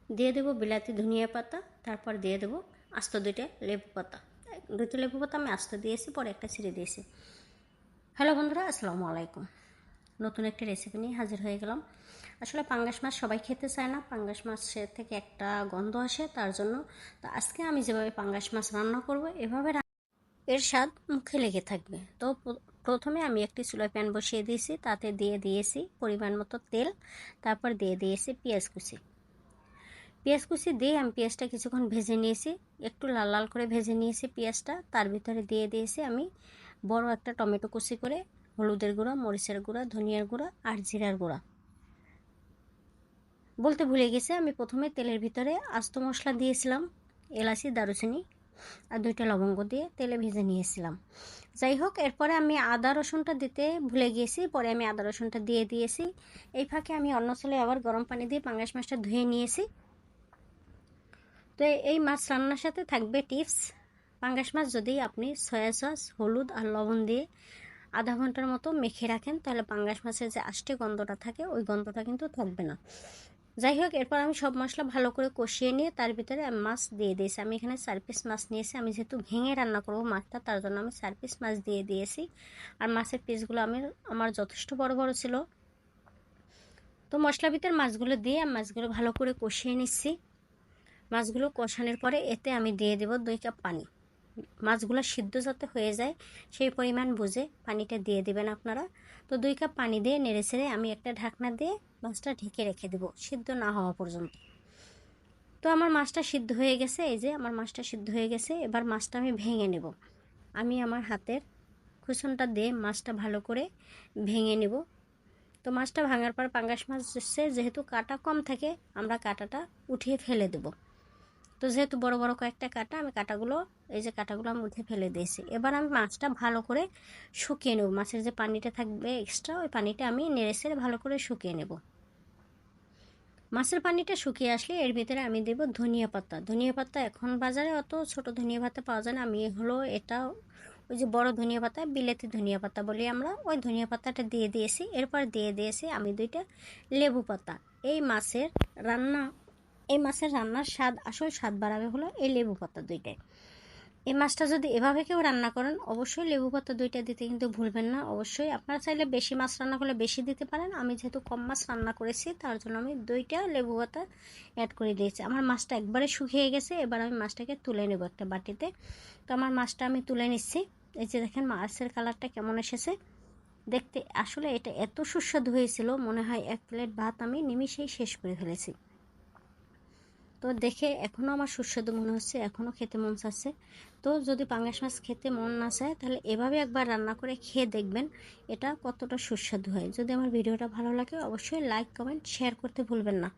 দিয়ে দেবো বিলাতি ধনিয়া পাতা, তারপর দিয়ে দেবো আস্ত 2টা লেবু পাতা। 2টা লেবু পাতা আমি আস্ত দিয়েছি, পরে একটা ছিঁড়ে দিয়েছি। হ্যালো বন্ধুরা, আসসালামু আলাইকুম। নতুন একটা রেসিপি নিয়ে হাজির হয়ে গেলাম। আসলে পাঙ্গাস মাছ সবাই খেতে চায় না, পাঙ্গাস মাছের থেকে একটা গন্ধ আসে, তার জন্য তো আজকে আমি যেভাবে পাঙ্গাস মাছ রান্না করব এভাবে এর স্বাদ মুখে লেগে থাকবে। তো প্রথমে আমি একটি চুলায় প্যান বসিয়ে দিয়েছি, তাতে দিয়ে দিয়েছি পরিমাণ মতো তেল, তারপর দিয়ে দিয়েছি পেঁয়াজ কুচি। পেঁয়াজ কুচি দিয়ে আমি পেঁয়াজটা কিছুক্ষণ ভেজে নিয়েছি, একটু লাল লাল করে ভেজে নিয়েছি পেঁয়াজটা। তার ভিতরে দিয়ে দিয়েছি আমি বড় একটা টমেটো কুচি করে, হলুদের গুঁড়া, মরিচের গুঁড়া, ধনিয়ার গুঁড়া আর জিরার গুঁড়া। বলতে ভুলে গেছি, আমি প্রথমে তেলের ভিতরে আস্ত মশলা দিয়েছিলাম, এলাচি, দারুচিনি আর 2টা লবঙ্গ দিয়ে তেলে ভেজে নিয়েছিলাম। যাই হোক, এরপরে আমি আদা রসুনটা দিতে ভুলে গিয়েছি, পরে আমি আদা রসুনটা দিয়ে দিয়েছি। এই ফাঁকে আমি অন্য চুলায় আবার গরম পানি দিয়ে পাঙ্গাস মাছটা ধুয়ে নিয়েছি। তো এই মাছ রান্নার সাথে থাকবে টিপস, পাঙ্গাস মাছ যদি আপনি সয়া সস, হলুদ আর লবণ দিয়ে আধা ঘন্টার মতো মেখে রাখেন, তাহলে পাঙ্গাস মাছের যে আষ্টে গন্ধটা থাকে ওই গন্ধটা কিন্তু থাকবে না। যাই হোক, এরপর আমি সব মশলা ভালো করে কষিয়ে নিয়ে তার ভিতরে আমি মাছ দিয়ে দিয়েছি। আমি এখানে 4 পিস মাছ নিয়েছি, আমি যেহেতু ভেঙে রান্না করব মাছটা, তার জন্য আমি 4 পিস মাছ দিয়ে দিয়েছি। আর মাছের পিসগুলো আমার যথেষ্ট বড় বড় ছিল। তো মশলা ভিতরে মাছগুলো দিয়ে মাছগুলো ভালো করে কষিয়ে নিচ্ছি। মাছগুলো কষানোর পরে এতে আমি দিয়ে দেব 2 কাপ পানি। মাছগুলো সিদ্ধ যাতে হয়ে যায় সেই পরিমাণ বুঝে পানিটা দিয়ে দেবেন আপনারা। তো 2 কাপ পানি দিয়ে নেড়েচেড়ে আমি একটা ঢাকনা দিয়ে মাছটা ঢেকে রেখে দেবো সিদ্ধ না হওয়া পর্যন্ত। তো আমার মাছটা সিদ্ধ হয়ে গেছে, এই যে আমার মাছটা সিদ্ধ হয়ে গেছে। এবার মাছটা আমি ভেঙে নেব। আমি আমার হাতের খুসনটা দিয়ে মাছটা ভালো করে ভেঙে নেব। তো মাছটা ভাঙার পর পাঙ্গাস মাছ যেহেতু কাটা কম থাকে, আমরা কাটাটা উঠিয়ে ফেলে দেব। তো যেহেতু বড় বড় কয়েকটা কাটা, আমি কাটাগুলো, এই যে কাটাগুলো আমি উঠে ফেলে দিয়েছি। এবার আমি মাছটা ভালো করে শুকিয়ে নেব। মাছের যে পানিটা থাকবে এক্সট্রা, ওই পানিটা আমি নেড়েচেড়ে ভালো করে শুকিয়ে নেব। মাছের পানিটা শুকিয়ে আসলে এর ভিতরে আমি দেব ধনিয়া পাতা। ধনিয়া পাতা এখন বাজারে অত ছোট ধনিয়া পাতা পাওয়া যায় না, আমি হলো এটা ওই যে বড় ধনিয়া পাতা, বিলেতি ধনিয়া পাতা বলি আমরা, ওই ধনিয়া পাতাটা দিয়ে দিয়েছি। এরপর দিয়ে দিয়েছি আমি 2টা লেবু পাতা। এই মাছের রান্না এই মাছের রান্নার স্বাদ, আসল স্বাদ বাড়াবে হলো এই লেবু পাতা 2টায়। এই মাছটা যদি এভাবে কেউ রান্না করেন, অবশ্যই লেবু পাতা 2টা দিতে কিন্তু ভুলবেন না। অবশ্যই আপনারা চাইলে বেশি মাছ রান্না করলে বেশি দিতে পারেন। আমি যেহেতু কম মাছ রান্না করেছি, তার জন্য আমি 2টা লেবু পাতা অ্যাড করে দিয়েছি। আমার মাছটা একবারে শুকিয়ে গেছে, এবার আমি মাছটাকে তুলে নেব একটা বাটিতে। তো আমার মাছটা আমি তুলে নিচ্ছি। এই যে দেখেন মাছের কালারটা কেমন এসেছে দেখতে। আসলে এটা এত সুস্বাদু হয়েছিল, মনে হয় 1 প্লেট ভাত আমি নিমিষেই শেষ করে ফেলেছি। তো দেখে এখনও আমার সুস্বাদু মনে হচ্ছে, এখনও খেতে মন চাচ্ছে। তো যদি পাঙ্গাস মাছ খেতে মন না চায়, তাহলে এভাবে একবার রান্না করে খেয়ে দেখবেন এটা কতটা সুস্বাদু হয়। যদি আমার ভিডিওটা ভালো লাগে, অবশ্যই লাইক, কমেন্ট, শেয়ার করতে ভুলবেন না।